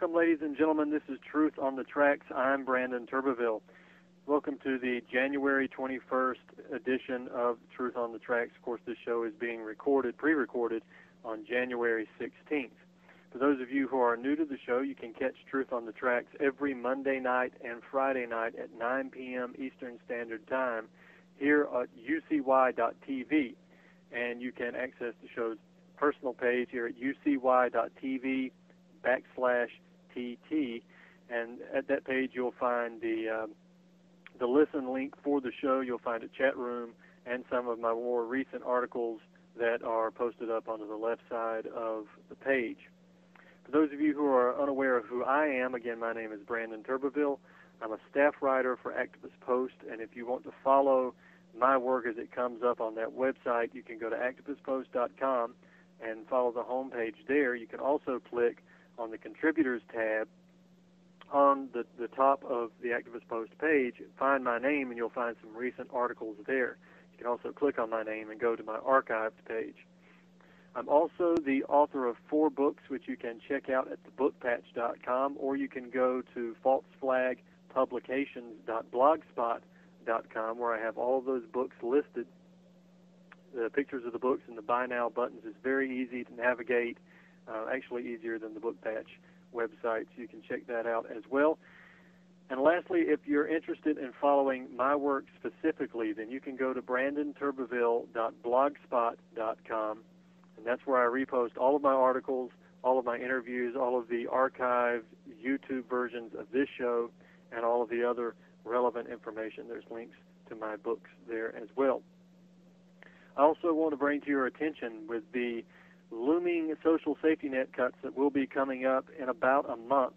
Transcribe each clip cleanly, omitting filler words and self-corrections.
Welcome, ladies and gentlemen. This is Truth on the Tracks. I'm Brandon Turbeville. Welcome to the January 21st edition of Truth on the Tracks. Of course, this show is being pre-recorded on January 16th. For those of you who are new to the show, you can catch Truth on the Tracks every Monday night and Friday night at 9 p.m. Eastern Standard Time here at ucy.tv. And you can access the show's personal page here at ucy.tv/TT, and at that page you'll find the listen link for the show. You'll find a chat room and some of my more recent articles that are posted up onto the left side of the page. For those of you who are unaware of who I am, again, my name is Brandon Turbeville. I'm a staff writer for Activist Post, and if you want to follow my work as it comes up on that website, you can go to activistpost.com and follow the homepage there. You can also click on the Contributors tab on the top of the Activist Post page, find my name, and you'll find some recent articles there. You can also click on my name and go to my archived page. I'm also the author of 4 books, which you can check out at thebookpatch.com, or you can go to falseflagpublications.blogspot.com, where I have all of those books listed. The pictures of the books and the Buy Now buttons is very easy to navigate, actually easier than the Book Patch website, so you can check that out as well. And lastly, if you're interested in following my work specifically, then you can go to brandonturbeville.blogspot.com, and that's where I repost all of my articles, all of my interviews, all of the archived YouTube versions of this show, and all of the other relevant information. There's links to my books there as well. I also want to bring to your attention with the looming social safety net cuts that will be coming up in about a month,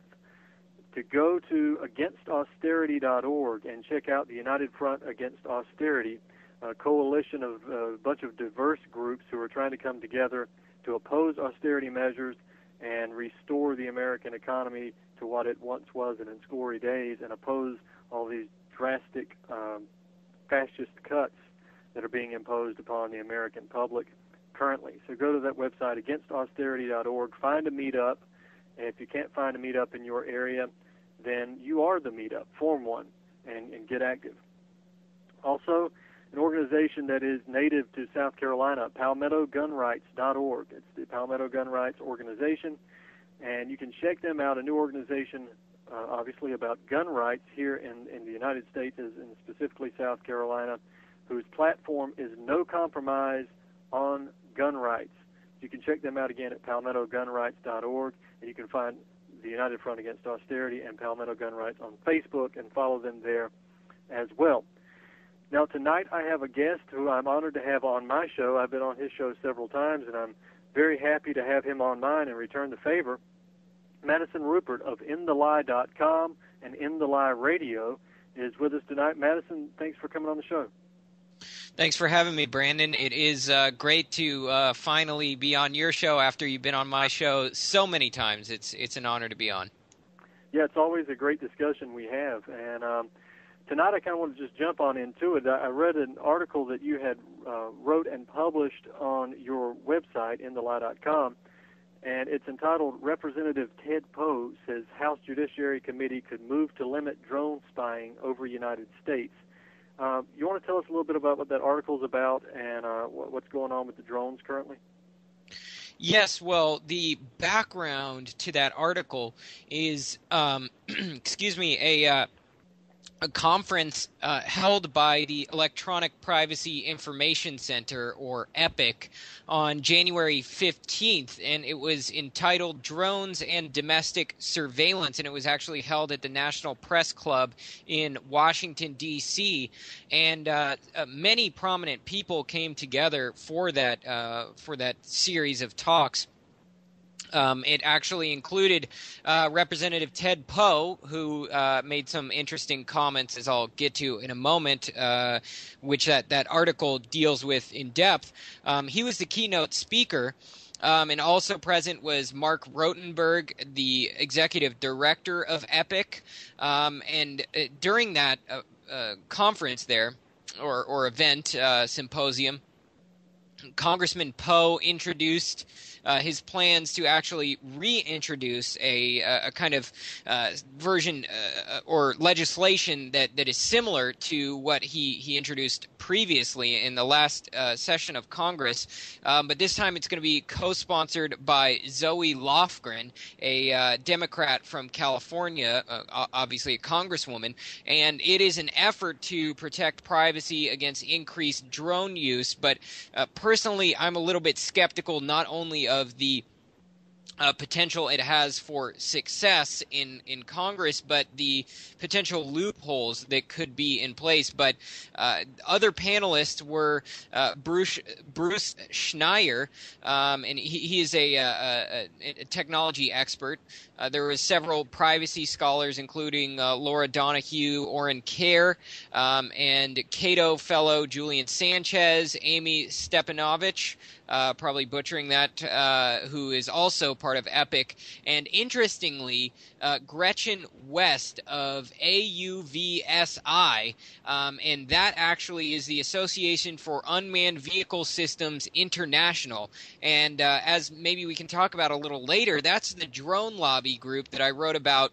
to go to againstausterity.org and check out the United Front Against Austerity, a coalition of a bunch of diverse groups who are trying to come together to oppose austerity measures and restore the American economy to what it once was in its glory days, and oppose all these drastic fascist cuts that are being imposed upon the American public currently. So go to that website, againstausterity.org, find a meetup, and if you can't find a meetup in your area, then you are the meetup. Form one and get active. Also, an organization that is native to South Carolina, PalmettoGunRights.org. It's the Palmetto Gun Rights Organization, and you can check them out, a new organization, obviously, about gun rights here in the United States, and specifically South Carolina, whose platform is no compromise on gun rights. You can check them out again at PalmettoGunRights.org, and you can find the United Front Against Austerity and Palmetto Gun Rights on Facebook and follow them there as well. Now, tonight I have a guest who I'm honored to have on my show. I've been on his show several times, and I'm very happy to have him on mine and return the favor. Madison Rupert of InTheLie.com and In the Lie Radio is with us tonight. Madison, thanks for coming on the show. Thanks for having me, Brandon. It is great to finally be on your show after you've been on my show so many times. It's an honor to be on. Yeah, it's always a great discussion we have. And tonight I kind of want to just jump on into it. I read an article that you had wrote and published on your website, InTheLie.com, and it's entitled, Representative Ted Poe Says House Judiciary Committee Could Move to Limit Drone Spying Over United States. You want to tell us a little bit about what that article's about and what's going on with the drones currently? Yes, well, the background to that article is, a conference held by the Electronic Privacy Information Center, or EPIC, on January 15th, and it was entitled Drones and Domestic Surveillance, and it was actually held at the National Press Club in Washington, D.C., and many prominent people came together for that series of talks. It actually included Representative Ted Poe, who made some interesting comments, as I'll get to in a moment, which that article deals with in depth. He was the keynote speaker. And also present was Mark Rotenberg, the executive director of EPIC. And during that conference there, or event, symposium, Congressman Poe introduced his plans to actually reintroduce a kind of version or legislation that is similar to what he introduced previously in the last session of Congress, but this time it's going to be co-sponsored by Zoe Lofgren, a Democrat from California, obviously a congresswoman, and it is an effort to protect privacy against increased drone use. But personally, I'm a little bit skeptical not only of the potential it has for success in Congress, but the potential loopholes that could be in place. But other panelists were Bruce Schneier, and he is a technology expert. There were several privacy scholars, including Laura Donahue, Orrin Kerr, and Cato fellow Julian Sanchez, Amy Stepanovich, probably butchering that, who is also part of EPIC, and interestingly, Gretchen West of AUVSI, and that actually is the Association for Unmanned Vehicle Systems International, and as maybe we can talk about a little later, that's the drone lobby group that I wrote about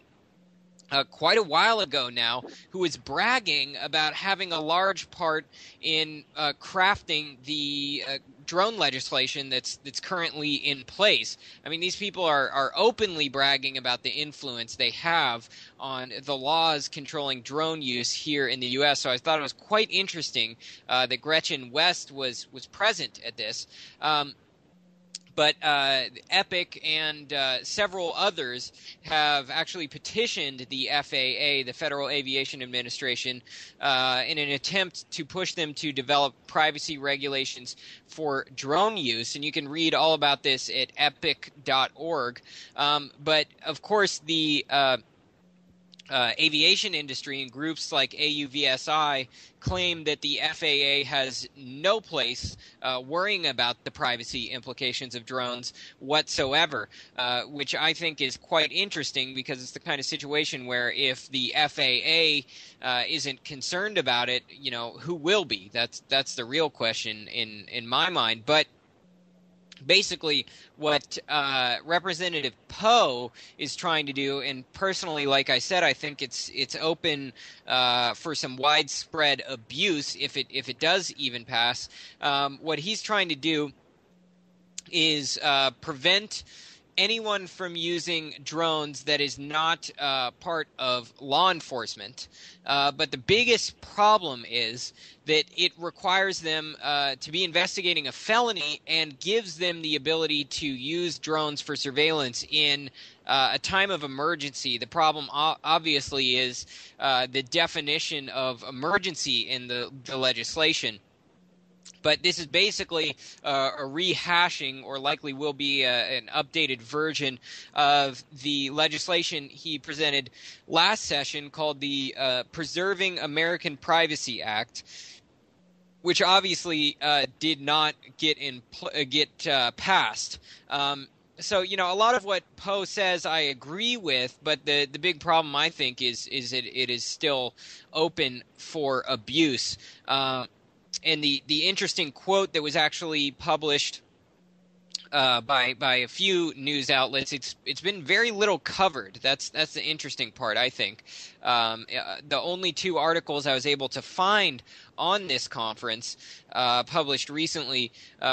quite a while ago now, who is bragging about having a large part in crafting the drone legislation that's currently in place. I mean, these people are openly bragging about the influence they have on the laws controlling drone use here in the U.S. So I thought it was quite interesting that Gretchen West was present at this. But EPIC and several others have actually petitioned the FAA, the Federal Aviation Administration, in an attempt to push them to develop privacy regulations for drone use. And you can read all about this at epic.org. But, of course, the aviation industry and groups like AUVSI claim that the FAA has no place worrying about the privacy implications of drones whatsoever, which I think is quite interesting because it's the kind of situation where if the FAA isn't concerned about it, you know, who will be? That's the real question in my mind. But basically, what Representative Poe is trying to do, and personally, like I said, I think it's open for some widespread abuse if it does even pass. What he's trying to do is prevent anyone from using drones that is not part of law enforcement. But the biggest problem is that it requires them to be investigating a felony and gives them the ability to use drones for surveillance in a time of emergency. The problem obviously is the definition of emergency in the legislation. But this is basically a rehashing, or likely will be an updated version of the legislation he presented last session called the Preserving American Privacy Act, which obviously did not get passed. So, you know, a lot of what Poe says I agree with, but the big problem, I think, is that it is still open for abuse. And the interesting quote that was actually published by a few news outlets, it's been very little covered. That's the interesting part, I think. The only two articles I was able to find on this conference published recently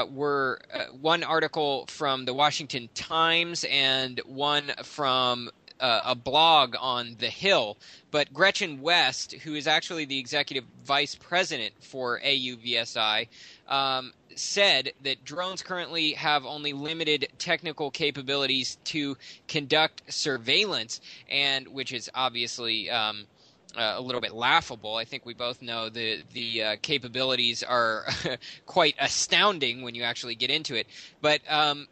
were one article from the Washington Times and one from a blog on The Hill. But Gretchen West, who is actually the executive vice president for AUVSI, said that drones currently have only limited technical capabilities to conduct surveillance, and which is obviously a little bit laughable. I think we both know the capabilities are quite astounding when you actually get into it. But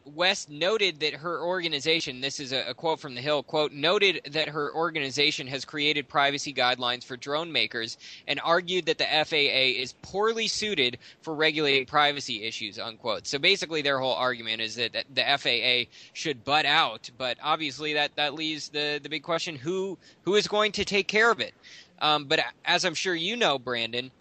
West noted that her organization, this is a quote from The Hill, quote, noted that her organization has created privacy guidelines for drone makers and argued that the FAA is poorly suited for regulating privacy issues, unquote. So basically their whole argument is that the FAA should butt out, but obviously that leaves the big question, who is going to take care of it? But as I'm sure you know, Brandon,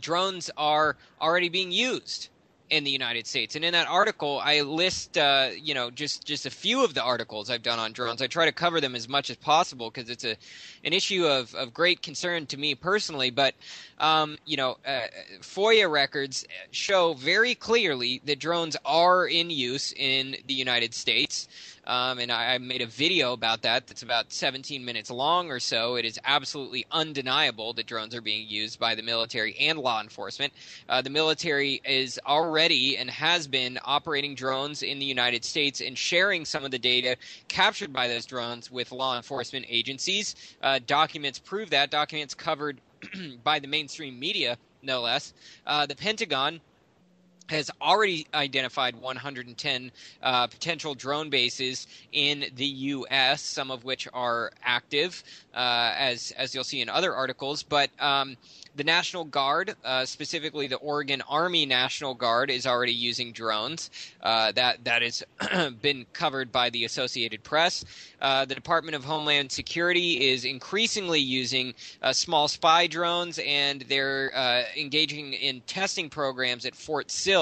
drones are already being used. in the United States. And in that article, I list, just a few of the articles I've done on drones. I try to cover them as much as possible because it's an issue of great concern to me personally. But, FOIA records show very clearly that drones are in use in the United States. And I made a video about that that's about 17 minutes long or so. It is absolutely undeniable that drones are being used by the military and law enforcement. The military is already and has been operating drones in the United States and sharing some of the data captured by those drones with law enforcement agencies. Documents prove that, documents covered by the mainstream media, no less. The Pentagon has already identified 110 potential drone bases in the U.S., some of which are active, as you'll see in other articles. But the National Guard, specifically the Oregon Army National Guard, is already using drones. That has been covered by the Associated Press. The Department of Homeland Security is increasingly using small spy drones, and they're engaging in testing programs at Fort Sill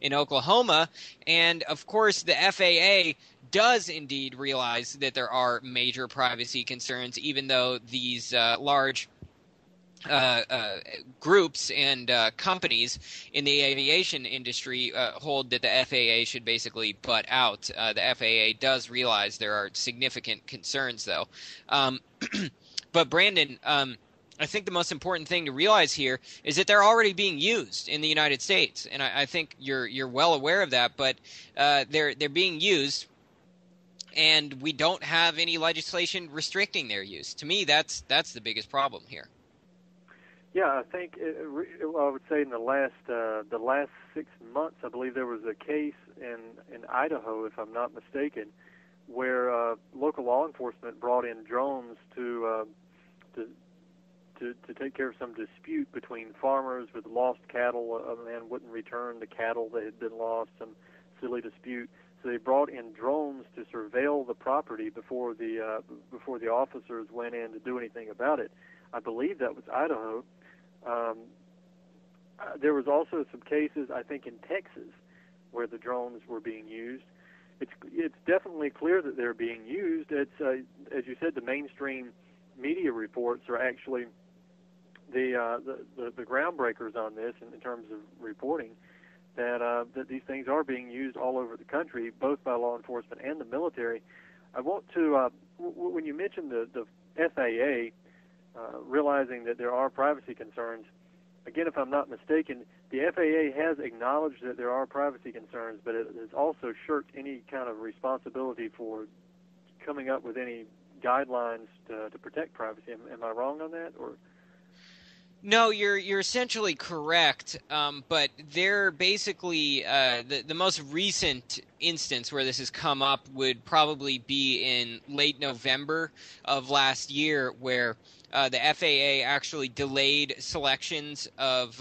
in Oklahoma. And, of course, the FAA does indeed realize that there are major privacy concerns, even though these large groups and companies in the aviation industry hold that the FAA should basically butt out. The FAA does realize there are significant concerns, though. But Brandon, I think the most important thing to realize here is that they're already being used in the United States, and I think you're well aware of that. But they're being used, and we don't have any legislation restricting their use. To me, that's the biggest problem here. Yeah, I think I would say in the last 6 months, I believe there was a case in Idaho, if I'm not mistaken, where local law enforcement brought in drones to take care of some dispute between farmers with lost cattle. A man wouldn't return the cattle that had been lost, some silly dispute. So they brought in drones to surveil the property before the officers went in to do anything about it. I believe that was Idaho. There was also some cases, I think, in Texas where the drones were being used. It's definitely clear that they're being used. It's as you said, the mainstream media reports are actually the groundbreakers on this in terms of reporting that these things are being used all over the country, both by law enforcement and the military. I want to when you mentioned the FAA. Realizing that there are privacy concerns. Again, if I'm not mistaken, the FAA has acknowledged that there are privacy concerns, but it has also shirked any kind of responsibility for coming up with any guidelines to protect privacy. Am I wrong on that? Or no, you're essentially correct, but they're basically the most recent instance where this has come up would probably be in late November of last year, where the FAA actually delayed selections of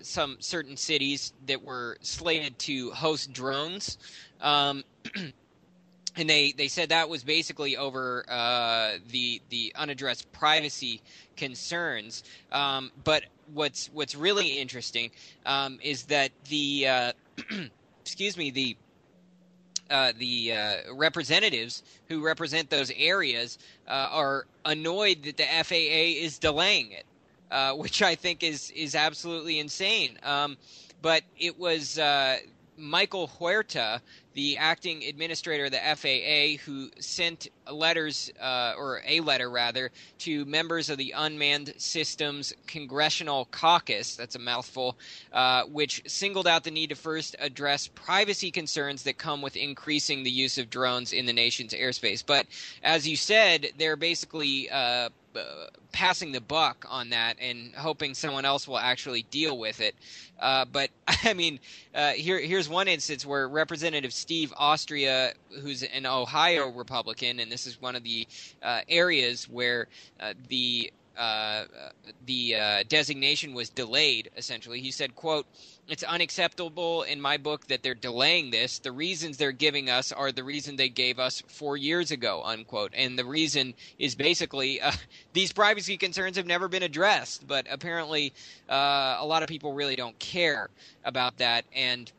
some certain cities that were slated to host drones. And they said that was basically over the unaddressed privacy concerns. But what's really interesting is that the the representatives who represent those areas are annoyed that the FAA is delaying it, which I think is absolutely insane. But it was Michael Huerta, the acting administrator of the FAA, who sent letters, or a letter rather, to members of the Unmanned Systems Congressional Caucus, that's a mouthful, which singled out the need to first address privacy concerns that come with increasing the use of drones in the nation's airspace. But as you said, they're basically passing the buck on that and hoping someone else will actually deal with it. But I mean, here's one instance where Representative Steve Austria, who's an Ohio Republican, and this is one of the areas where the designation was delayed, essentially. He said, quote, "It's unacceptable in my book that they're delaying this. The reasons they're giving us are the reason they gave us 4 years ago," unquote. And the reason is basically these privacy concerns have never been addressed, but apparently a lot of people really don't care about that. And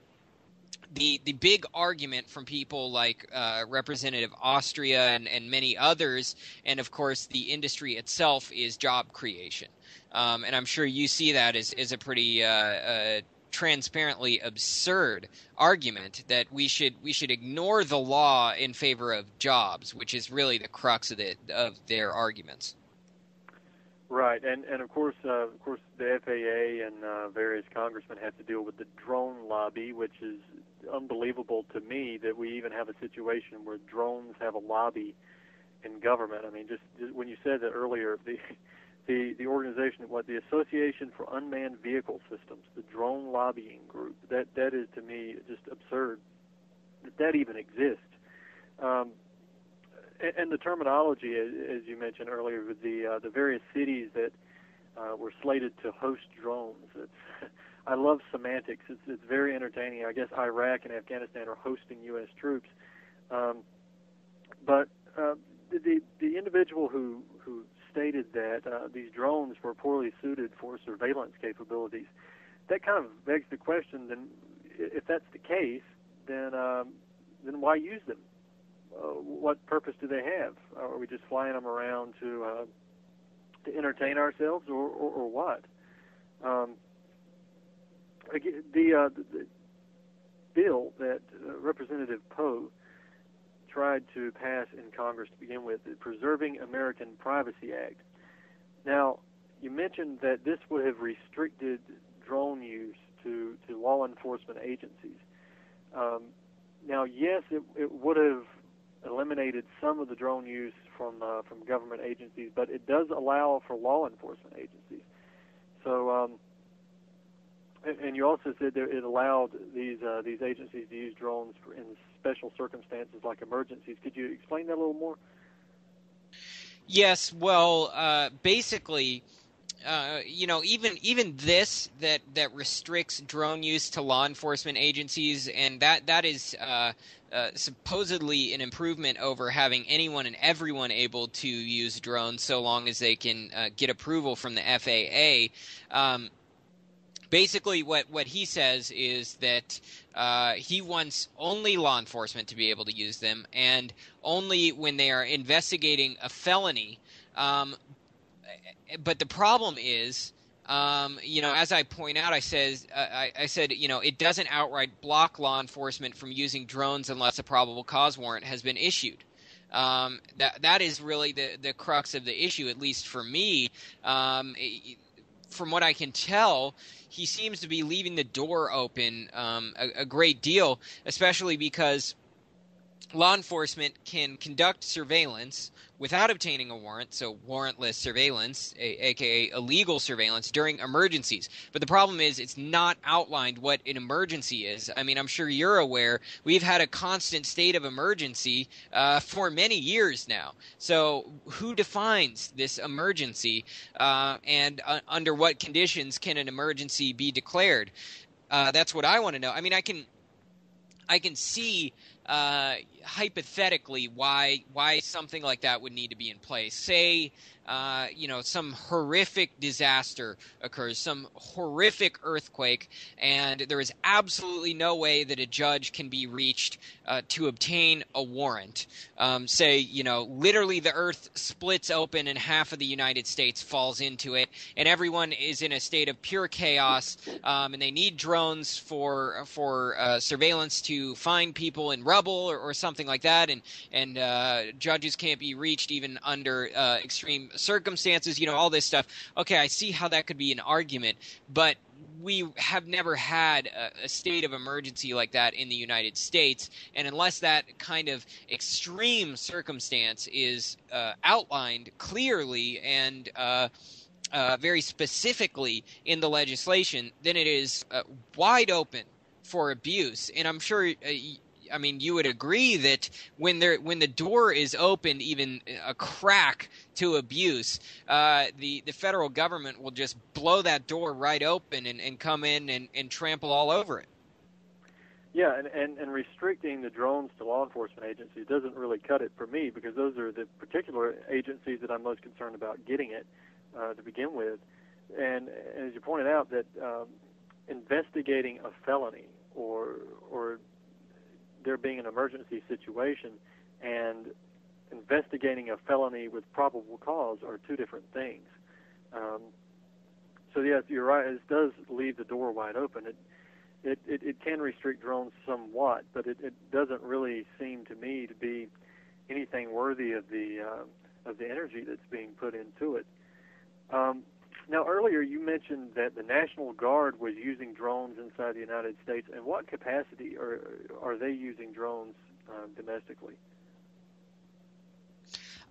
the big argument from people like Representative Austria and many others, and of course the industry itself, is job creation. And I'm sure you see that as a pretty transparently absurd argument that we should ignore the law in favor of jobs, which is really the crux of their arguments. Right, and of course the FAA and various congressmen have to deal with the drone lobby, which is unbelievable to me that we even have a situation where drones have a lobby in government. I mean, just when you said that earlier, the organization, the Association for Unmanned Vehicle Systems, the drone lobbying group, that is to me just absurd that even exists. And the terminology, as you mentioned earlier, with the various cities that were slated to host drones. I love semantics. It's very entertaining. I guess Iraq and Afghanistan are hosting U.S. troops, but the individual who stated that these drones were poorly suited for surveillance capabilities, that kind of begs the question: then, if that's the case, then why use them? What purpose do they have? Are we just flying them around to entertain ourselves, or what? The bill that Representative Poe tried to pass in Congress to begin with, the Preserving American Privacy Act. Now, you mentioned that this would have restricted drone use to law enforcement agencies. Now, yes, it would have eliminated some of the drone use from government agencies, but it does allow for law enforcement agencies. So, and you also said that it allowed these agencies to use drones in special circumstances like emergencies. Could you explain that a little more? Yes. Well, basically, even this that restricts drone use to law enforcement agencies, and that is supposedly an improvement over having anyone and everyone able to use drones so long as they can get approval from the FAA. Basically, what he says is that he wants only law enforcement to be able to use them, and only when they are investigating a felony. But the problem is, as I point out, I said, it doesn't outright block law enforcement from using drones unless a probable cause warrant has been issued. That is really the crux of the issue, at least for me. From what I can tell, he seems to be leaving the door open a great deal, especially because law enforcement can conduct surveillance without obtaining a warrant, so warrantless surveillance, aka illegal surveillance, during emergencies. But the problem is it's not outlined what an emergency is. I mean, I'm sure you're aware we've had a constant state of emergency for many years now. So who defines this emergency, and under what conditions can an emergency be declared? That's what I want to know. I mean, I can see hypothetically why something like that would need to be in place. Say, some horrific disaster occurs, some horrific earthquake, and there is absolutely no way that a judge can be reached to obtain a warrant. Say, literally the earth splits open and half of the United States falls into it, and everyone is in a state of pure chaos, and they need drones for surveillance to find people in rubble or something like that, and judges can't be reached even under extreme circumstances, all this stuff. Okay, I see how that could be an argument, but we have never had a state of emergency like that in the United States, and unless that kind of extreme circumstance is outlined clearly and very specifically in the legislation, then it is wide open for abuse. And I'm sure you would agree that when the door is opened, even a crack to abuse, the federal government will just blow that door right open and come in and trample all over it. Yeah, and restricting the drones to law enforcement agencies doesn't really cut it for me, because those are the particular agencies that I'm most concerned about getting it to begin with. And as you pointed out, that investigating a felony or there being an emergency situation and investigating a felony with probable cause are two different things. So yes, you're right. It does leave the door wide open. It can restrict drones somewhat, but it doesn't really seem to me to be anything worthy of the energy that's being put into it. Now, earlier you mentioned that the National Guard was using drones inside the United States. In what capacity are they using drones domestically?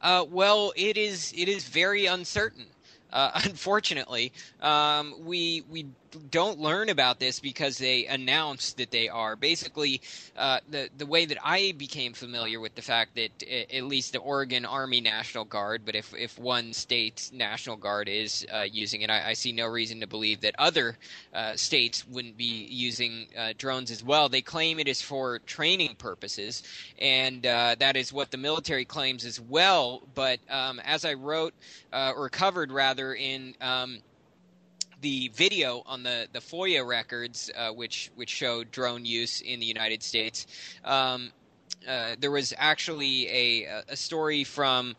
Well, it is very uncertain. Unfortunately, we don't learn about this because they announce that they are. Basically, the way that I became familiar with the fact that at least the Oregon Army National Guard, but if one state's National Guard is using it, I see no reason to believe that other states wouldn't be using drones as well. They claim it is for training purposes, and that is what the military claims as well. But as I wrote or covered rather in the video on the FOIA records, which showed drone use in the United States, there was actually a story from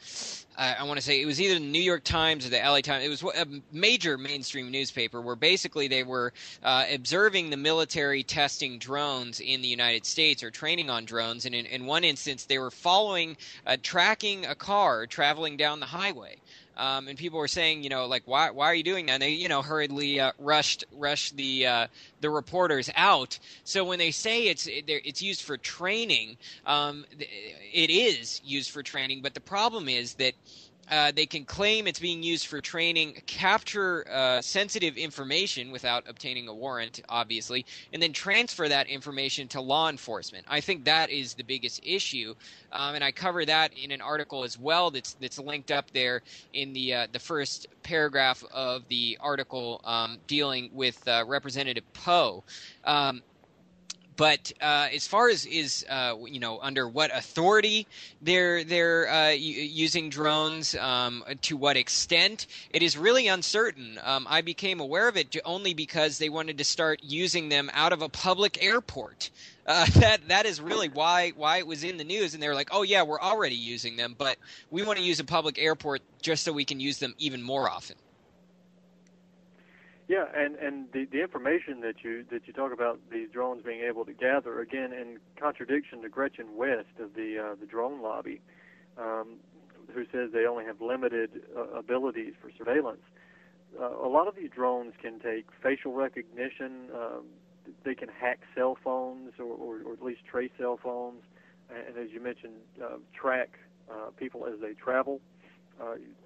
I want to say it was either the New York Times or the LA Times. It was a major mainstream newspaper where basically they were observing the military testing drones in the United States or training on drones. And in one instance, they were tracking a car traveling down the highway. And people were saying, like, why are you doing that? And they, hurriedly rushed the reporters out. So when they say it's used for training, it is used for training. But the problem is that they can claim it's being used for training, capture sensitive information without obtaining a warrant, obviously, and then transfer that information to law enforcement. I think that is the biggest issue, and I cover that in an article as well that's linked up there in the first paragraph of the article dealing with Representative Poe. But as far as under what authority they're using drones, to what extent, it is really uncertain. I became aware of it only because they wanted to start using them out of a public airport. That is really why it was in the news, and they were like, "Oh yeah, we're already using them, but we want to use a public airport just so we can use them even more often." Yeah, and the information that you talk about these drones being able to gather, again, in contradiction to Gretchen West of the drone lobby, who says they only have limited abilities for surveillance. A lot of these drones can take facial recognition. They can hack cell phones or at least trace cell phones, and as you mentioned, track people as they travel.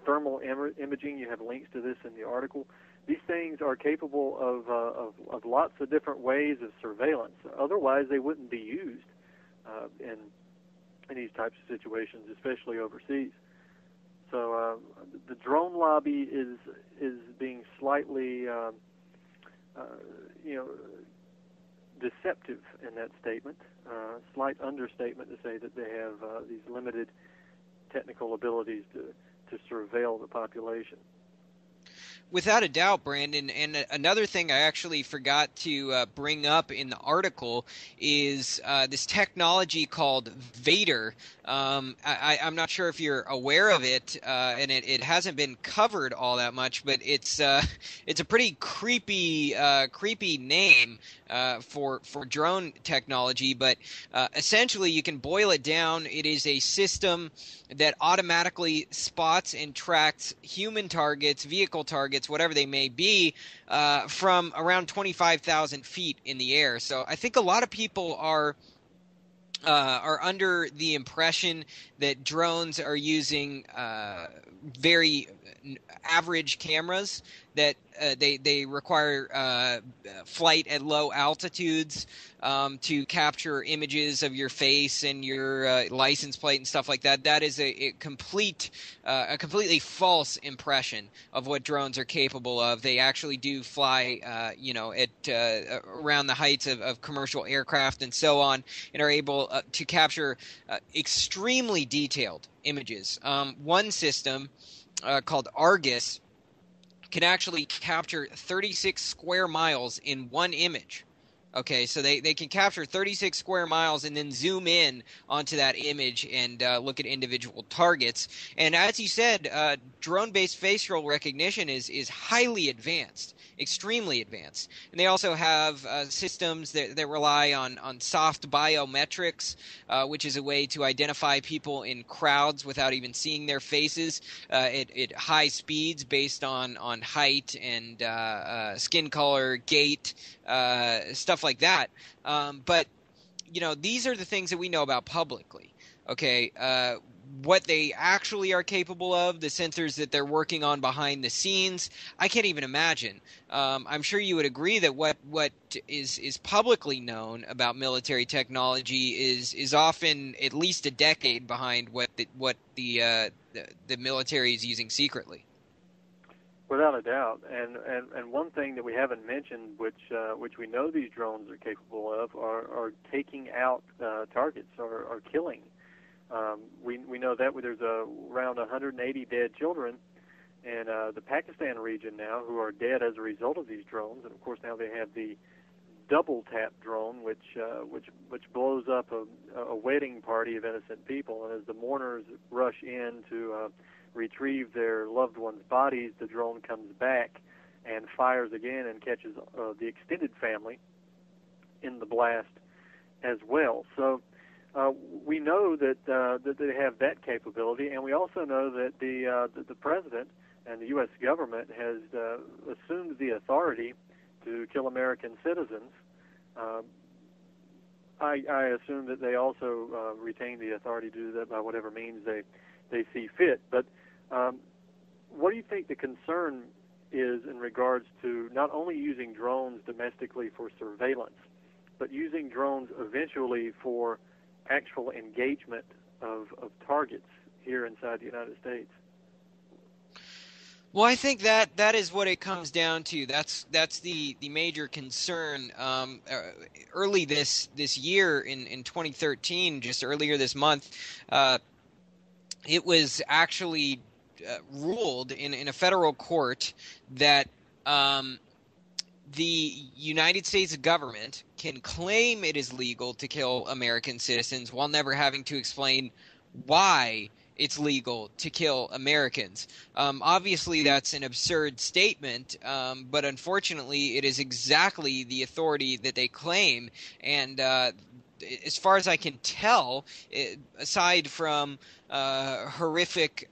Thermal imaging, you have links to this in the article. These things are capable of lots of different ways of surveillance. Otherwise, they wouldn't be used in these types of situations, especially overseas. So the drone lobby is being slightly, deceptive in that statement. Slight understatement to say that they have these limited technical abilities to surveil the population. Without a doubt, Brandon. And another thing I actually forgot to bring up in the article is this technology called Vader. I'm not sure if you're aware of it, and it hasn't been covered all that much, but it's a pretty creepy name for drone technology. But essentially, you can boil it down. It is a system that automatically spots and tracks human targets, vehicle targets, whatever they may be, from around 25,000 feet in the air. So I think a lot of people are under the impression that drones are using very average cameras, that they require flight at low altitudes to capture images of your face and your license plate and stuff like that. That is a completely false impression of what drones are capable of. They actually do fly, at around the heights of commercial aircraft and so on, and are able to capture extremely detailed images. One system called Argus can actually capture 36 square miles in one image. Okay, so they can capture 36 square miles and then zoom in onto that image and look at individual targets. And as you said, drone-based facial recognition is highly advanced, extremely advanced. And they also have systems that rely on soft biometrics, which is a way to identify people in crowds without even seeing their faces at high speeds based on height and skin color, gait, stuff like that. But these are the things that we know about publicly. Okay, what they actually are capable of, the sensors that they're working on behind the scenes, I can't even imagine. I'm sure you would agree that what is publicly known about military technology is often at least a decade behind what the military is using secretly. Without a doubt, and one thing that we haven't mentioned, which we know these drones are capable of, are taking out targets or killing. We know that there's around 180 dead children in the Pakistan region now who are dead as a result of these drones, and of course now they have the double tap drone, which blows up a wedding party of innocent people, and as the mourners rush in to retrieve their loved ones' bodies, the drone comes back and fires again and catches the extended family in the blast as well. So we know that they have that capability, and we also know that the president and the U.S. government has assumed the authority to kill American citizens. I assume that they also retain the authority to do that by whatever means they see fit. But what do you think the concern is in regards to not only using drones domestically for surveillance, but using drones eventually for actual engagement of targets here inside the United States? Well, I think that is what it comes down to. That's the major concern. Early this year in 2013, just earlier this month, it was actually ruled in a federal court that the United States government can claim it is legal to kill American citizens while never having to explain why it's legal to kill Americans. Obviously, that's an absurd statement, but unfortunately, it is exactly the authority that they claim. And as far as I can tell, aside from horrific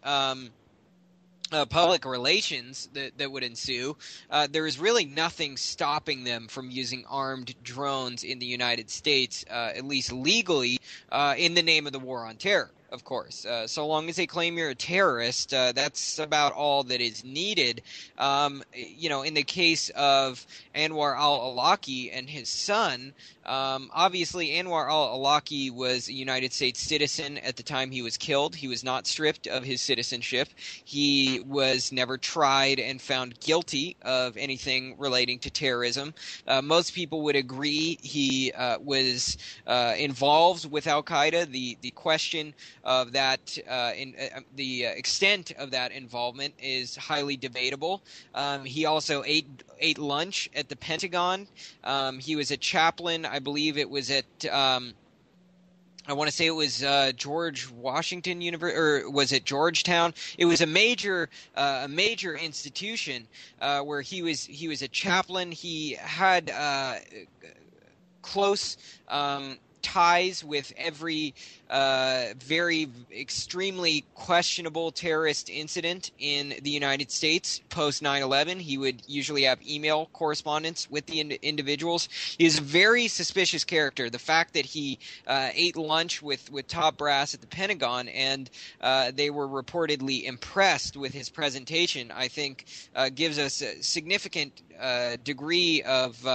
public relations that would ensue, there is really nothing stopping them from using armed drones in the United States, at least legally, in the name of the war on terror. Of course, so long as they claim you're a terrorist, that's about all that is needed. In the case of Anwar al-Awlaki and his son, obviously Anwar al-Awlaki was a United States citizen at the time he was killed. He was not stripped of his citizenship. He was never tried and found guilty of anything relating to terrorism. Most people would agree he was involved with Al-Qaeda. The question of that, the extent of that involvement is highly debatable. He also ate lunch at the Pentagon. He was a chaplain. I believe it was at I want to say it was George Washington University, or was it Georgetown? It was a major institution where he was a chaplain. He had close ties with every very extremely questionable terrorist incident in the United States post 9/11. He would usually have email correspondence with the individuals. He is a very suspicious character. The fact that he ate lunch with top brass at the Pentagon and they were reportedly impressed with his presentation, I think gives us a significant degree of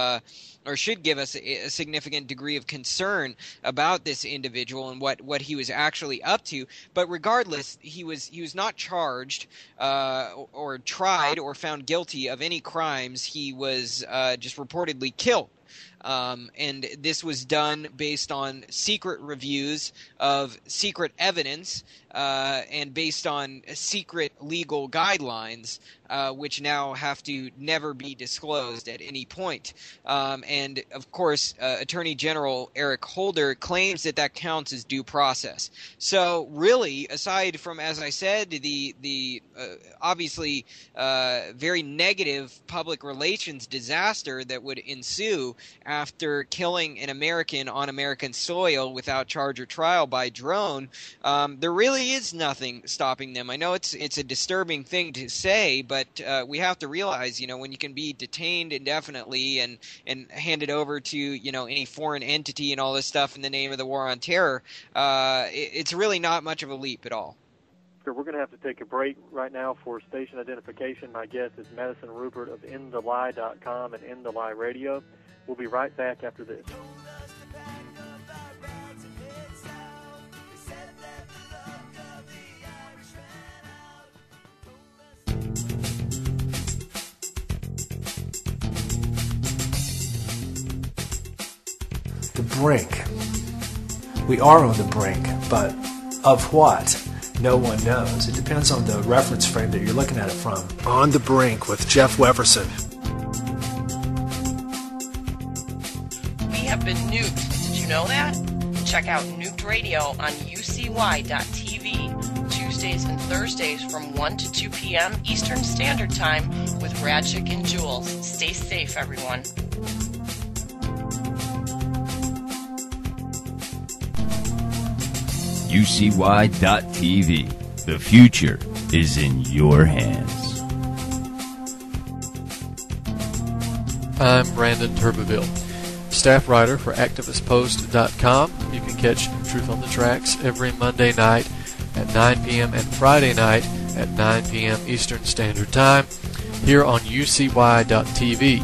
or should give us a significant degree of concern about this individual and what he was actually up to. But regardless, he was not charged or tried or found guilty of any crimes. He was just reportedly killed. And this was done based on secret reviews of secret evidence and based on secret legal guidelines, which now have to never be disclosed at any point. And, of course, Attorney General Eric Holder claims that counts as due process. So, really, aside from, as I said, the obviously very negative public relations disaster that would ensue after killing an American on American soil without charge or trial by drone, there really is nothing stopping them. I know it's a disturbing thing to say, but we have to realize, when you can be detained indefinitely and handed over to, any foreign entity and all this stuff in the name of the war on terror, it's really not much of a leap at all. We're going to have to take a break right now for station identification. My guest is Madison Rupert of InTheLie.com and In The Lie Radio. We'll be right back after this. The brink. We are on the brink, but of what? No one knows. It depends on the reference frame that you're looking at it from. On the Brink with Jeff Weverson. We have been nuked. Did you know that? Check out Nuked Radio on UCY.tv Tuesdays and Thursdays from 1 to 2 p.m. Eastern Standard Time with Radchick and Jules. Stay safe, everyone. UCY.tv. The future is in your hands. I'm Brandon Turbeville, staff writer for ActivistPost.com. You can catch Truth on the Tracks every Monday night at 9 p.m. and Friday night at 9 p.m. Eastern Standard Time here on UCY.tv.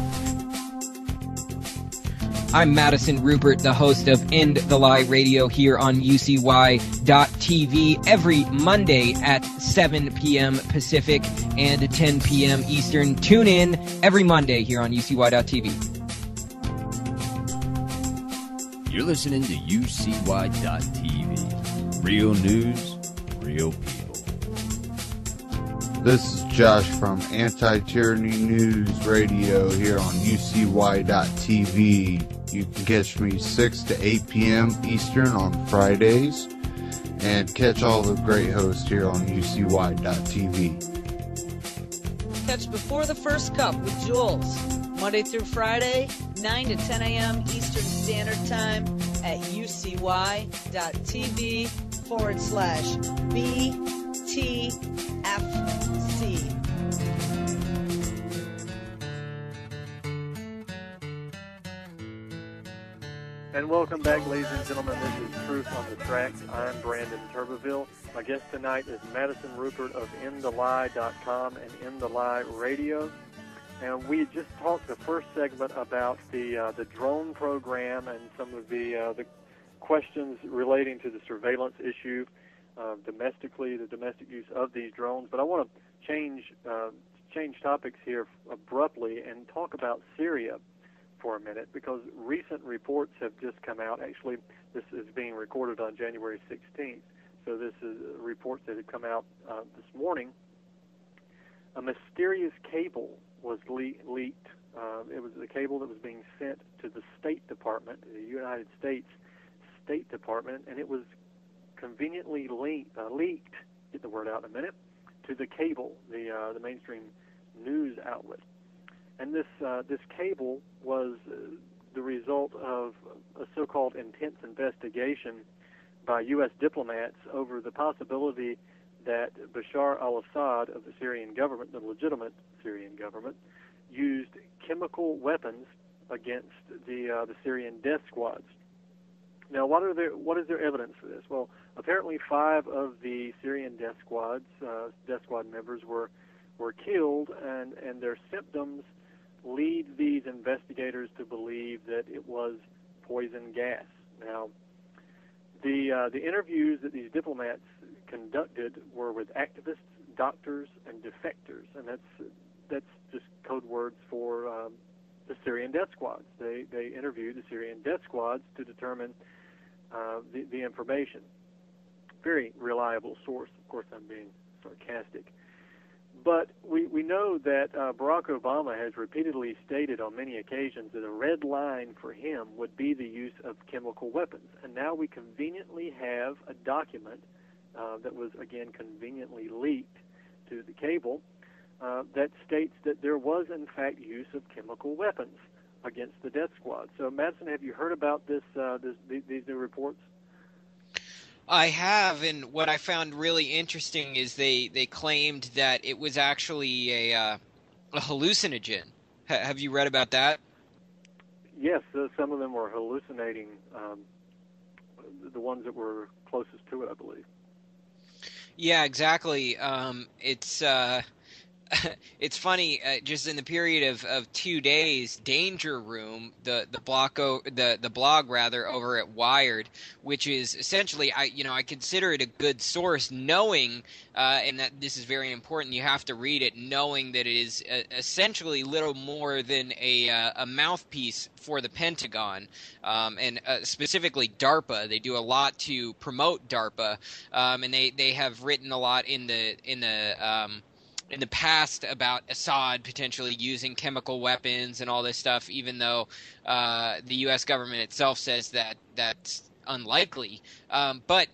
I'm Madison Rupert, the host of End the Lie Radio here on UCY.tv every Monday at 7 p.m. Pacific and 10 p.m. Eastern. Tune in every Monday here on UCY.tv. You're listening to UCY.tv. Real news, real people. This is Josh from Anti-Tyranny News Radio here on UCY.tv. You can catch me 6 to 8 p.m. Eastern on Fridays, and catch all the great hosts here on UCY.tv. Catch Before the First Cup with Jules, Monday through Friday, 9 to 10 a.m. Eastern Standard Time at UCY.tv/BTFC. And welcome back, ladies and gentlemen. This is Truth on the Tracks. I'm Brandon Turbeville. My guest tonight is Madison Rupert of InTheLie.com and In The Lie Radio. And we just talked the first segment about the drone program and some of the questions relating to the surveillance issue domestically, the domestic use of these drones. But I want to change topics here abruptly and talk about Syria for a minute, because recent reports have just come out. Actually, this is being recorded on January 16th, so this is reports that have come out this morning. A mysterious cable was leaked. It was the cable that was being sent to the State Department, the United States State Department, and it was conveniently leaked, get the word out in a minute, to the cable, the mainstream news outlet. And this cable was the result of a so-called intense investigation by U.S. diplomats over the possibility that Bashar al-Assad of the Syrian government, the legitimate Syrian government, used chemical weapons against the Syrian death squads. Now, what is their evidence for this? Well, apparently 5 of the Syrian death squad members were killed, and their symptoms lead these investigators to believe that it was poison gas. Now, the interviews that these diplomats conducted were with activists, doctors, and defectors, and that's just code words for the Syrian death squads. They interviewed the Syrian death squads to determine the information. Very reliable source. Of course, I'm being sarcastic. But we know that Barack Obama has repeatedly stated on many occasions that a red line for him would be the use of chemical weapons. And now we conveniently have a document that was, again, conveniently leaked to the cable that states that there was, in fact, use of chemical weapons against the death squad. So, Madison, have you heard about these new reports? I have, and what I found really interesting is they claimed that it was actually a hallucinogen. Have you read about that? Yes, some of them were hallucinating, the ones that were closest to it, I believe. Yeah, exactly. It's funny. Just in the period of 2 days, Danger Room, the blog over at Wired, which is essentially, I consider it a good source, knowing, and that this is very important. You have to read it, knowing that it is essentially little more than a mouthpiece for the Pentagon, and specifically DARPA. They do a lot to promote DARPA, and they have written a lot in the past about Assad potentially using chemical weapons and all this stuff, even though the U.S. government itself says that that's unlikely. But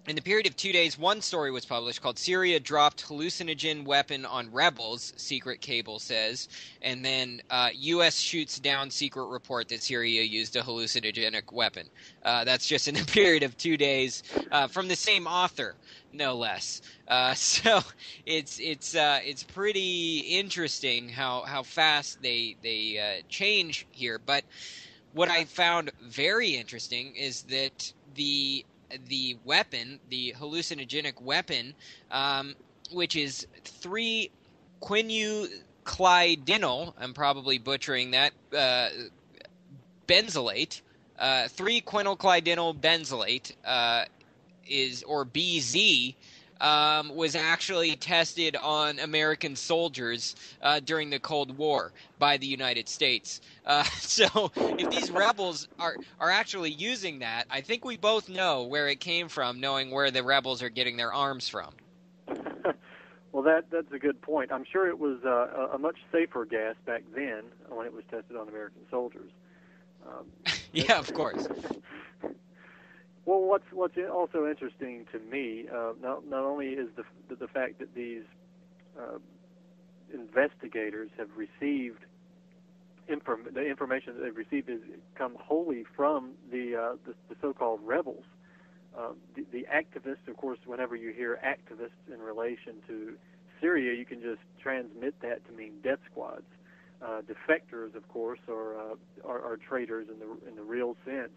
in the period of 2 days, one story was published called "Syria Dropped Hallucinogen Weapon on Rebels," secret cable says, and then U.S. shoots down secret report that Syria used a hallucinogenic weapon. That's just in the period of 2 days from the same author, no less. So it's pretty interesting how fast they change here. But what I found very interesting is that the weapon, the hallucinogenic weapon, which is 3-quinylclidinyl, I'm probably butchering that, benzylate, 3-quinylclidinyl benzylate, or BZ, was actually tested on American soldiers during the Cold War by the United States. So if these rebels are actually using that, I think we both know where it came from, knowing where the rebels are getting their arms from. Well, that's a good point. I'm sure it was a much safer gas back then when it was tested on American soldiers. Yeah, of course. Well, what's also interesting to me, not only is the fact that these investigators have received the information that they've received has come wholly from the so-called rebels. The activists, of course, whenever you hear activists in relation to Syria, you can just transmit that to mean death squads. Defectors, of course, are traitors in the real sense.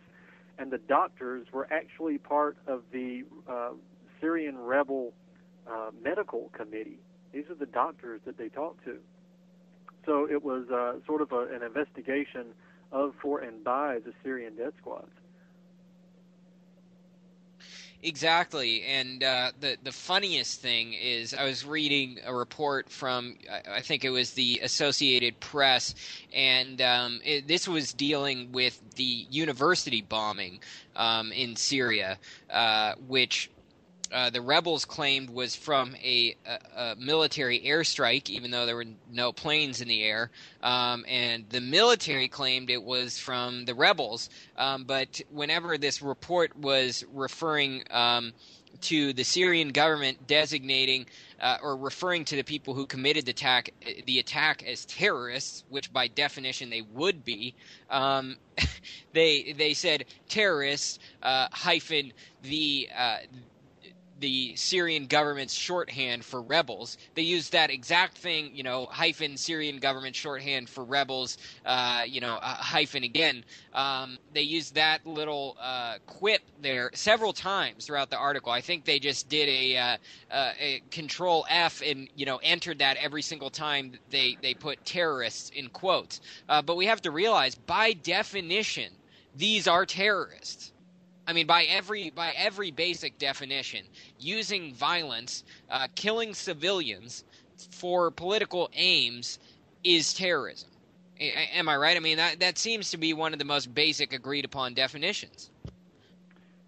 And the doctors were actually part of the Syrian rebel medical committee. These are the doctors that they talked to. So it was sort of an investigation of, for, and by the Syrian death squads. Exactly, and the funniest thing is I was reading a report from, I think it was the Associated Press, and this was dealing with the university bombing in Syria, which the rebels claimed was from a military airstrike, even though there were no planes in the air, and the military claimed it was from the rebels. But whenever this report was referring to the Syrian government designating or referring to the people who committed the attack as terrorists, which by definition they would be, they said terrorists hyphen the Syrian government's shorthand for rebels. They used that exact thing, hyphen Syrian government shorthand for rebels, hyphen again. They used that little quip there several times throughout the article. I think they just did a control F and, entered that every single time they put terrorists in quotes. But we have to realize, by definition, these are terrorists. I mean, by every basic definition, using violence, killing civilians for political aims is terrorism. Am I right? I mean, that seems to be one of the most basic agreed upon definitions.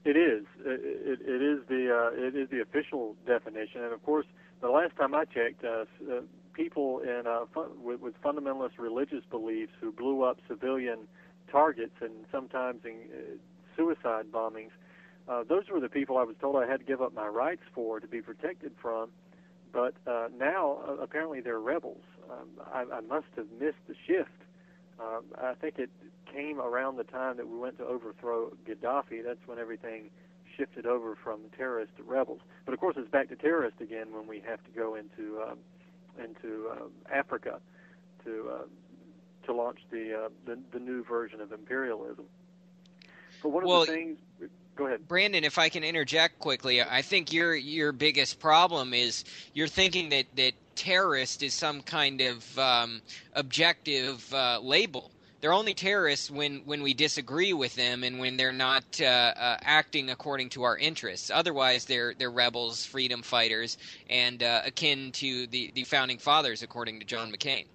It is. It is the official definition, and of course, the last time I checked, people with fundamentalist religious beliefs who blew up civilian targets and sometimes in suicide bombings, those were the people I was told I had to give up my rights for to be protected from. But now, apparently, they're rebels. I must have missed the shift. I think it came around the time that we went to overthrow Gaddafi. That's when everything shifted over from terrorists to rebels. But of course, it's back to terrorist again when we have to go into Africa to launch the new version of imperialism. But one of the things. Go ahead, Brandon. If I can interject quickly, I think your biggest problem is you're thinking that terrorist is some kind of objective label. They're only terrorists when we disagree with them and when they're not acting according to our interests. Otherwise, they're rebels, freedom fighters, and akin to the founding fathers, according to John McCain.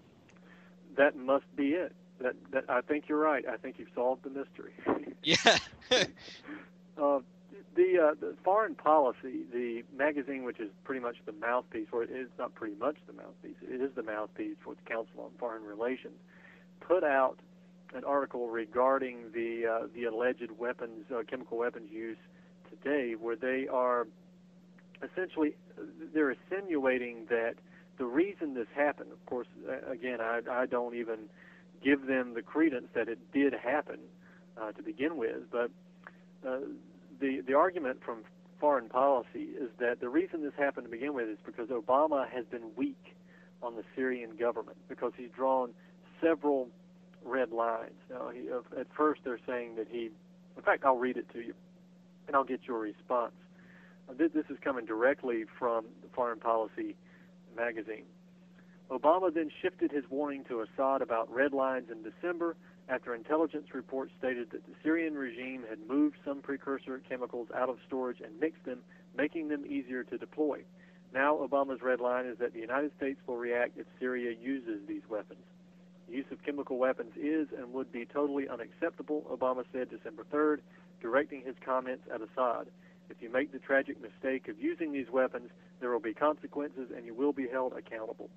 That must be it. That I think you're right. I think you've solved the mystery. Yeah. The Foreign Policy, the magazine, which is pretty much the mouthpiece, or it is not pretty much the mouthpiece, it is the mouthpiece for the Council on Foreign Relations, put out an article regarding the alleged weapons, chemical weapons use today, where they are essentially they're insinuating that the reason this happened, of course, again, I don't even give them the credence that it did happen to begin with, but the argument from Foreign Policy is that the reason this happened to begin with is because Obama has been weak on the Syrian government, because he's drawn several red lines. Now, at first they're saying that in fact, I'll read it to you, and I'll get your response. This is coming directly from the Foreign Policy magazine. Obama then shifted his warning to Assad about red lines in December after intelligence reports stated that the Syrian regime had moved some precursor chemicals out of storage and mixed them, making them easier to deploy. Now Obama's red line is that the United States will react if Syria uses these weapons. The use of chemical weapons is and would be totally unacceptable, Obama said December 3rd, directing his comments at Assad. If you make the tragic mistake of using these weapons, there will be consequences and you will be held accountable.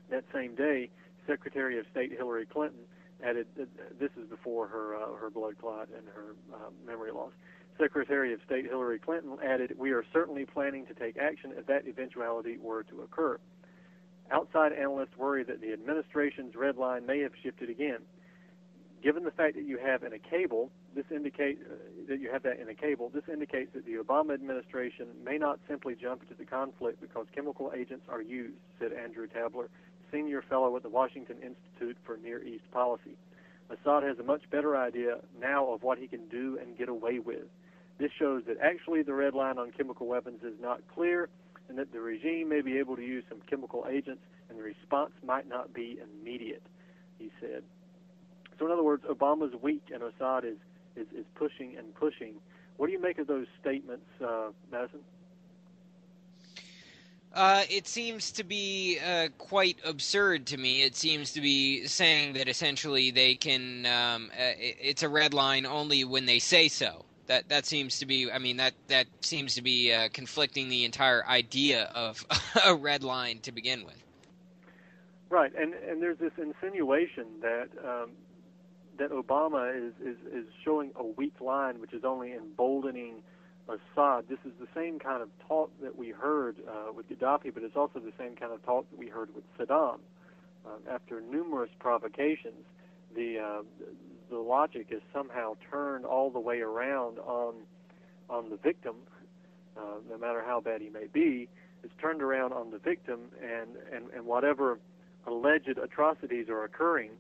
That same day, Secretary of State Hillary Clinton added, this is before her blood clot and her memory loss, Secretary of State Hillary Clinton added, "We are certainly planning to take action if that eventuality were to occur." Outside analysts worry that the administration's red line may have shifted again. Given the fact that you have in a cable, this indicates that the Obama administration may not simply jump into the conflict because chemical agents are used, said Andrew Tabler, senior fellow at the Washington Institute for Near East Policy. Assad has a much better idea now of what he can do and get away with. This shows that actually the red line on chemical weapons is not clear and that the regime may be able to use some chemical agents and the response might not be immediate, he said. So in other words, Obama's weak and Assad is pushing and pushing. What do you make of those statements, Madison? It seems to be quite absurd to me. It seems to be saying that essentially they can it's a red line only when they say so. That seems to be, I mean, that seems to be conflicting the entire idea of a red line to begin with. Right, and there's this insinuation that that Obama is showing a weak line, which is only emboldening Assad. This is the same kind of talk that we heard with Gaddafi, but it's also the same kind of talk that we heard with Saddam. After numerous provocations, the logic is somehow turned all the way around on the victim, no matter how bad he may be. It's turned around on the victim, and whatever alleged atrocities are occurring,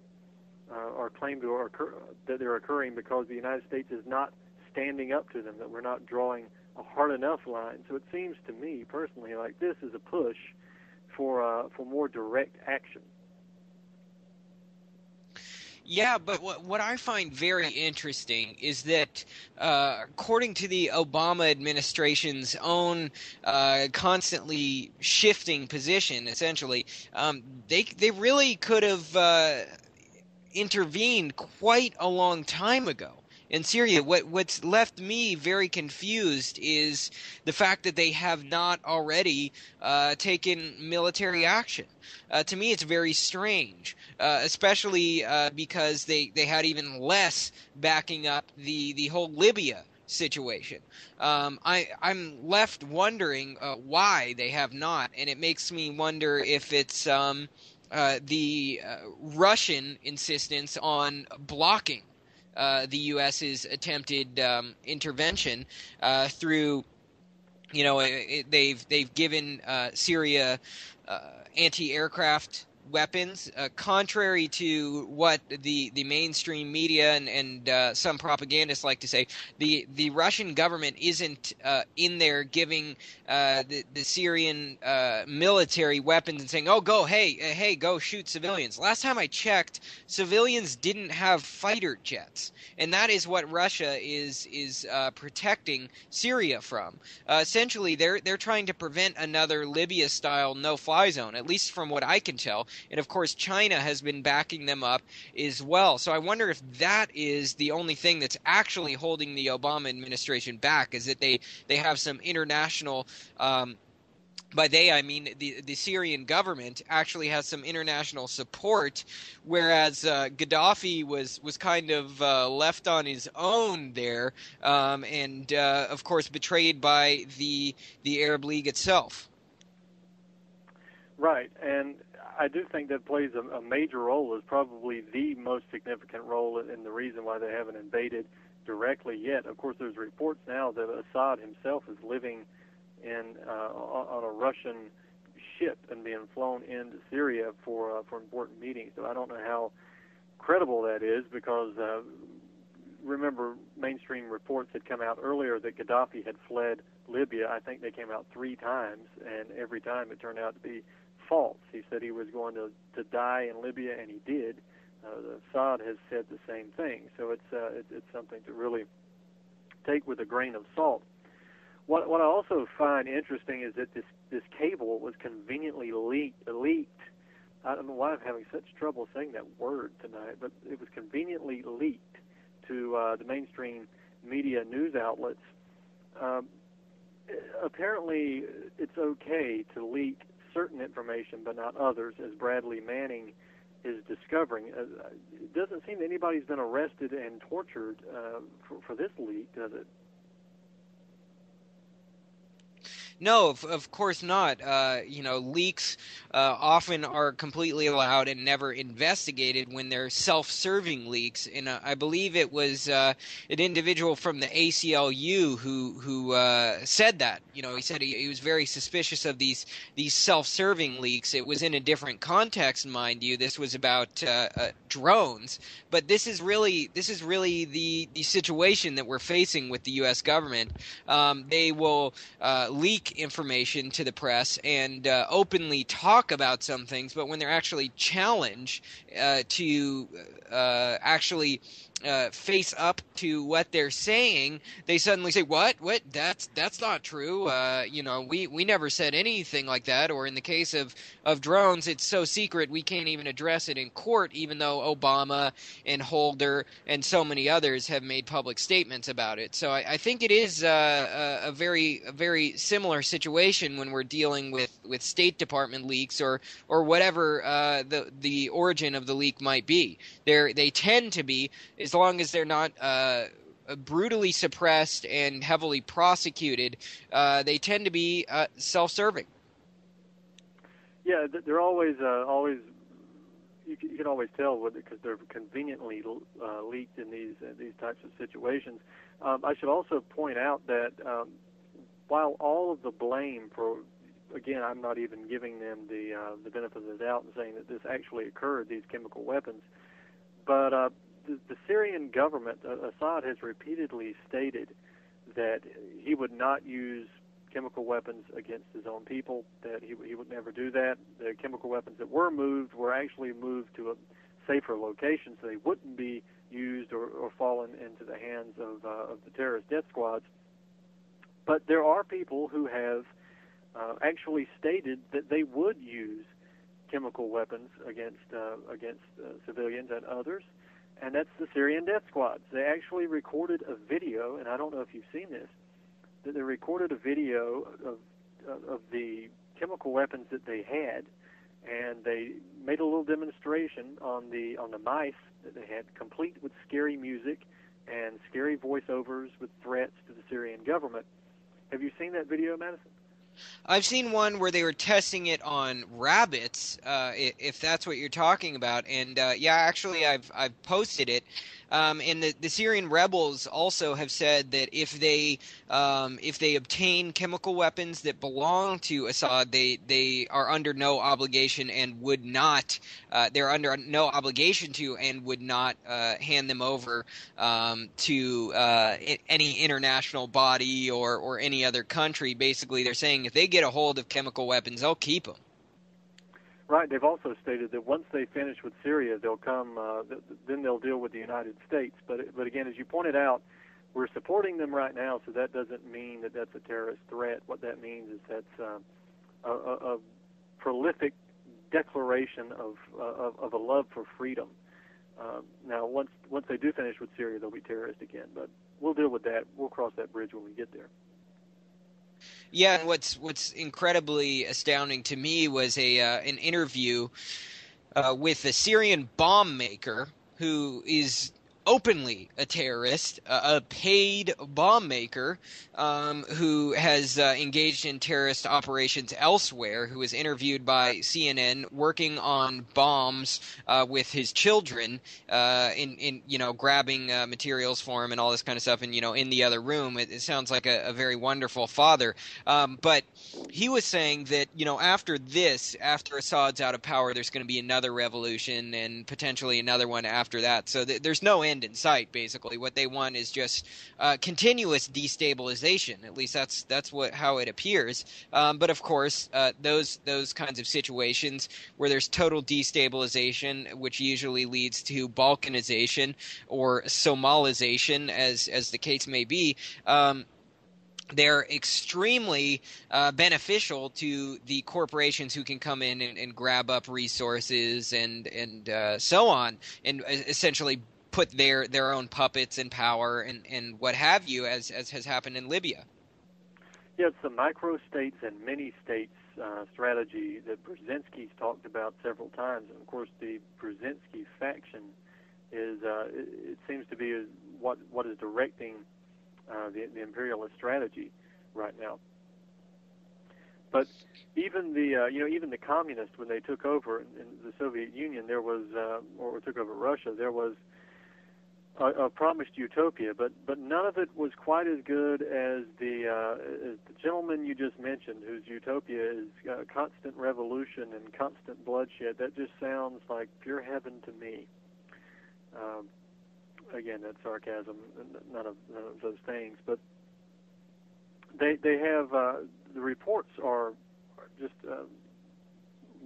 are claimed to occur, that they're occurring because the United States is not standing up to them, that we're not drawing a hard enough line. So it seems to me personally like this is a push for more direct action. Yeah, but what I find very interesting is that according to the Obama administration's own constantly shifting position, essentially, they really could have intervened quite a long time ago in Syria. What's left me very confused is the fact that they have not already taken military action. To me, it's very strange, especially because they had even less backing up the whole Libya situation. I'm left wondering why they have not, and it makes me wonder if it's the Russian insistence on blocking the U.S.'s attempted intervention through, they've given Syria anti-aircraft weapons, contrary to what the mainstream media and some propagandists like to say. The Russian government isn't in there giving the Syrian military weapons and saying, "Oh, go shoot civilians." Last time I checked, civilians didn't have fighter jets, and that is what Russia is protecting Syria from. Essentially, they're trying to prevent another Libya-style no-fly zone, at least from what I can tell. And of course, China has been backing them up as well. So I wonder if that is the only thing that's actually holding the Obama administration back, is that they have some international, by they I mean the Syrian government actually has some international support, whereas Gaddafi was kind of left on his own there, and of course betrayed by the Arab League itself. Right, and I do think that plays a major role, is probably the most significant role in the reason why they haven't invaded directly yet. Of course, there's reports now that Assad himself is living on a Russian ship and being flown into Syria for important meetings. So I don't know how credible that is, because remember, mainstream reports had come out earlier that Gaddafi had fled Libya. I think they came out 3 times, and every time it turned out to be false. He said he was going to die in Libya, and he did. Assad has said the same thing. So it's something to really take with a grain of salt. What I also find interesting is that this cable was conveniently leaked. I don't know why I'm having such trouble saying that word tonight, but it was conveniently leaked to the mainstream media news outlets. Apparently, it's okay to leak certain information, but not others, as Bradley Manning is discovering. It doesn't seem that anybody's been arrested and tortured for this leak, does it? No, of course not. Leaks often are completely allowed and never investigated when they're self-serving leaks. And I believe it was an individual from the ACLU who said that. He said he was very suspicious of these self-serving leaks. It was in a different context, mind you. This was about drones, but this is really the situation that we're facing with the U.S. government. They will leak information to the press and openly talk about some things, but when they're actually challenged to actually face up to what they're saying, they suddenly say, what that's not true. We never said anything like that. Or in the case of drones, it's so secret we can't even address it in court, even though Obama and Holder and so many others have made public statements about it. So I think it is a very similar situation when we're dealing with State Department leaks or whatever the origin of the leak might be. They tend to be, as long as they're not brutally suppressed and heavily prosecuted, they tend to be self-serving. Yeah, they're always you can always tell because they're conveniently leaked in these types of situations. I should also point out that while all of the blame for, again, I'm not even giving them the benefit of the doubt and saying that this actually occurred, these chemical weapons, but the Syrian government, Assad, has repeatedly stated that he would not use chemical weapons against his own people, that he would never do that. The chemical weapons that were moved were actually moved to a safer location so they wouldn't be used or fallen into the hands of the terrorist death squads. But there are people who have actually stated that they would use chemical weapons against civilians and others, and that's the Syrian death squads. They actually recorded a video, and I don't know if you've seen this, that they recorded a video of the chemical weapons that they had, and they made a little demonstration on the mice that they had, complete with scary music and scary voiceovers with threats to the Syrian government. Have you seen that video, Madison? I've seen one where they were testing it on rabbits, if that's what you're talking about. And yeah, actually, I've posted it. And the Syrian rebels also have said that if they obtain chemical weapons that belong to Assad, they are under no obligation and would not. They're under no obligation to and would not hand them over to any international body or any other country. Basically, they're saying if they get a hold of chemical weapons, they'll keep them. Right. They've also stated that once they finish with Syria, they'll come. Then they'll deal with the United States. But again, as you pointed out, we're supporting them right now, so that doesn't mean that that's a terrorist threat. What that means is that's a prolific declaration of a love for freedom. Now, once they do finish with Syria, they'll be terrorists again. But we'll deal with that. We'll cross that bridge when we get there. Yeah, and what's incredibly astounding to me was an interview with a Syrian bomb maker who is openly a terrorist, a paid bomb maker who has engaged in terrorist operations elsewhere, who was interviewed by CNN working on bombs with his children in grabbing materials for him and all this kind of stuff, and in the other room. It sounds like a very wonderful father, but he was saying that after Assad's out of power, there's going to be another revolution and potentially another one after that. So there's no end in sight. Basically, what they want is just continuous destabilization. At least that's how it appears. But of course, those kinds of situations where there's total destabilization, which usually leads to Balkanization or Somalization, as the case may be. They're extremely beneficial to the corporations who can come in and grab up resources and so on, and essentially put their own puppets in power and what have you, as has happened in Libya. Yeah, it's the micro-states and mini-states strategy that Brzezinski's talked about several times. And, of course, the Brzezinski faction is it seems to be what is directing the imperialist strategy right now. But even the communists, when they took over in the Soviet Union, there was or took over Russia, there was a promised utopia, but none of it was quite as good as the gentleman you just mentioned, whose utopia is constant revolution and constant bloodshed. That just sounds like pure heaven to me. Again, that's sarcasm. None of those things, but they have the reports are just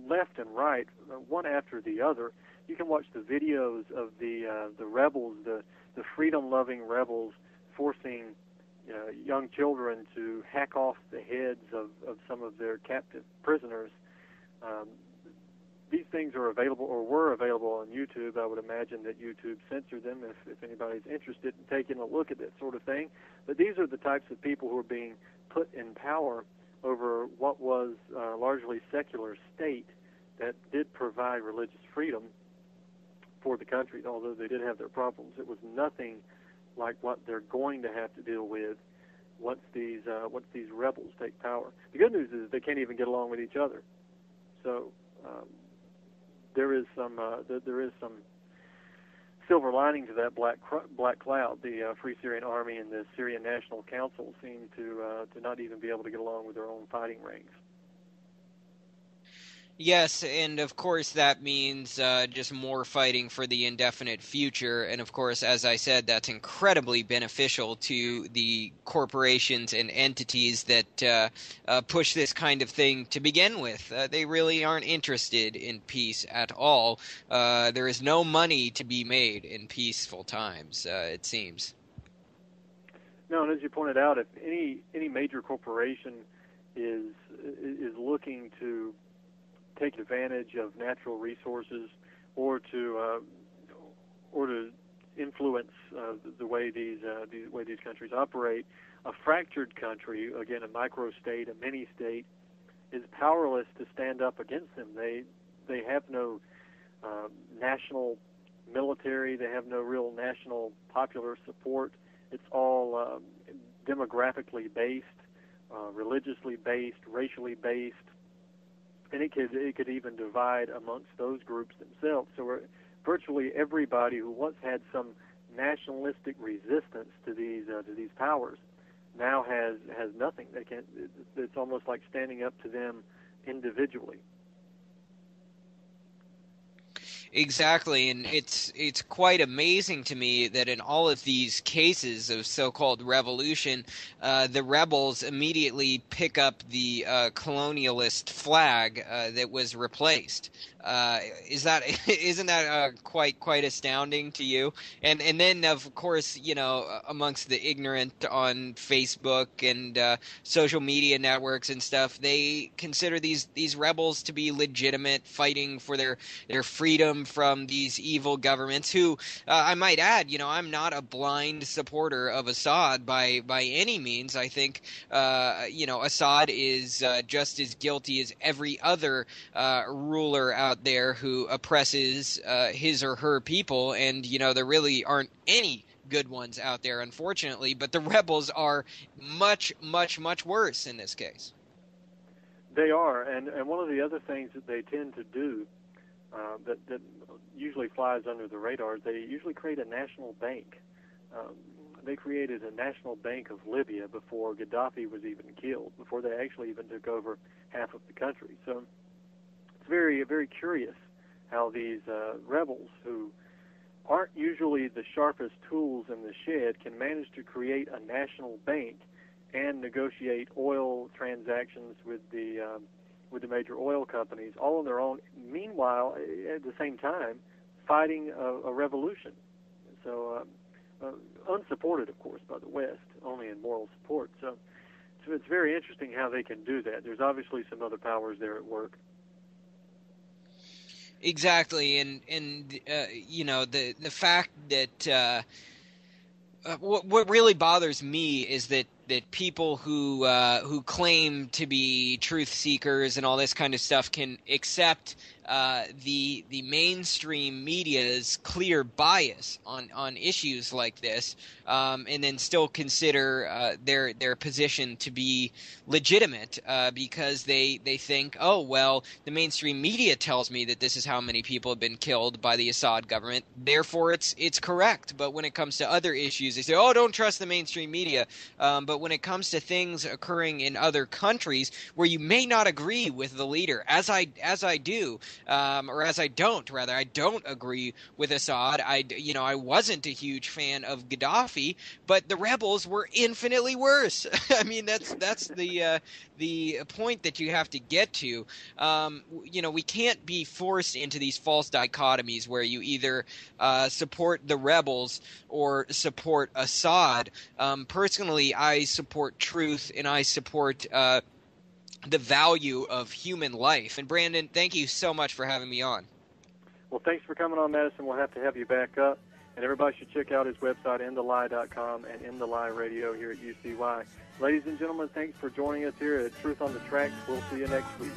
left and right, one after the other. You can watch the videos of the rebels, the freedom-loving rebels, forcing young children to hack off the heads of some of their captive prisoners. These things are available, or were available, on YouTube. I would imagine that YouTube censored them if anybody's interested in taking a look at that sort of thing. But these are the types of people who are being put in power over what was a largely secular state that did provide religious freedom for the country, although they did have their problems. It was nothing like what they're going to have to deal with once these rebels take power. The good news is they can't even get along with each other. So there is some silver lining to that black cloud. The Free Syrian Army and the Syrian National Council seem to not even be able to get along with their own fighting ranks. Yes, and of course that means just more fighting for the indefinite future. And of course, as I said, that's incredibly beneficial to the corporations and entities that push this kind of thing to begin with. They really aren't interested in peace at all. There is no money to be made in peaceful times, it seems. No, and as you pointed out, if any major corporation is looking to take advantage of natural resources or to influence the way these countries operate. A fractured country, again, a micro-state, a mini-state, is powerless to stand up against them. They have no national military. They have no real national popular support. It's all demographically based, religiously based, racially based, and it could even divide amongst those groups themselves. So virtually everybody who once had some nationalistic resistance to these powers now has nothing. They can't. It's almost like standing up to them individually. Exactly, and it's quite amazing to me that in all of these cases of so-called revolution, the rebels immediately pick up the colonialist flag that was replaced. Isn't that quite astounding to you? And then of course, amongst the ignorant on Facebook and social media networks and stuff, they consider these rebels to be legitimate, fighting for their freedom from these evil governments who, I might add, I'm not a blind supporter of Assad by any means. I think, Assad is just as guilty as every other ruler out there who oppresses his or her people. And, there really aren't any good ones out there, unfortunately. But the rebels are much, much, much worse in this case. They are. And one of the other things that they tend to do that usually flies under the radar, they usually create a national bank. They created a national bank of Libya before Gaddafi was even killed, before they actually even took over half of the country. So it's very, very curious how these rebels, who aren't usually the sharpest tools in the shed, can manage to create a national bank and negotiate oil transactions with the major oil companies, all on their own. Meanwhile, at the same time, fighting a revolution. So unsupported, of course, by the West, only in moral support. So it's very interesting how they can do that. There's obviously some other powers there at work. Exactly, and the fact that what really bothers me is that people who claim to be truth seekers and all this kind of stuff can accept the mainstream media's clear bias on issues like this, and then still consider their position to be legitimate because they think, oh well, the mainstream media tells me that this is how many people have been killed by the Assad government, therefore it's correct. But when it comes to other issues, they say, oh, don't trust the mainstream media. But when it comes to things occurring in other countries where you may not agree with the leader, as I do, or as I don't, rather, I don't agree with Assad. I wasn't a huge fan of Gaddafi, but the rebels were infinitely worse. I mean, that's the point that you have to get to. We can't be forced into these false dichotomies where you either support the rebels or support Assad. Personally, I support truth, and I support the value of human life. And Brandon, thank you so much for having me on. Well, thanks for coming on, Madison. We'll have to have you back up. And everybody should check out his website, InTheLie.com, and In the Lie Radio here at UCY. Ladies and gentlemen, thanks for joining us here at Truth on the Tracks. We'll see you next week.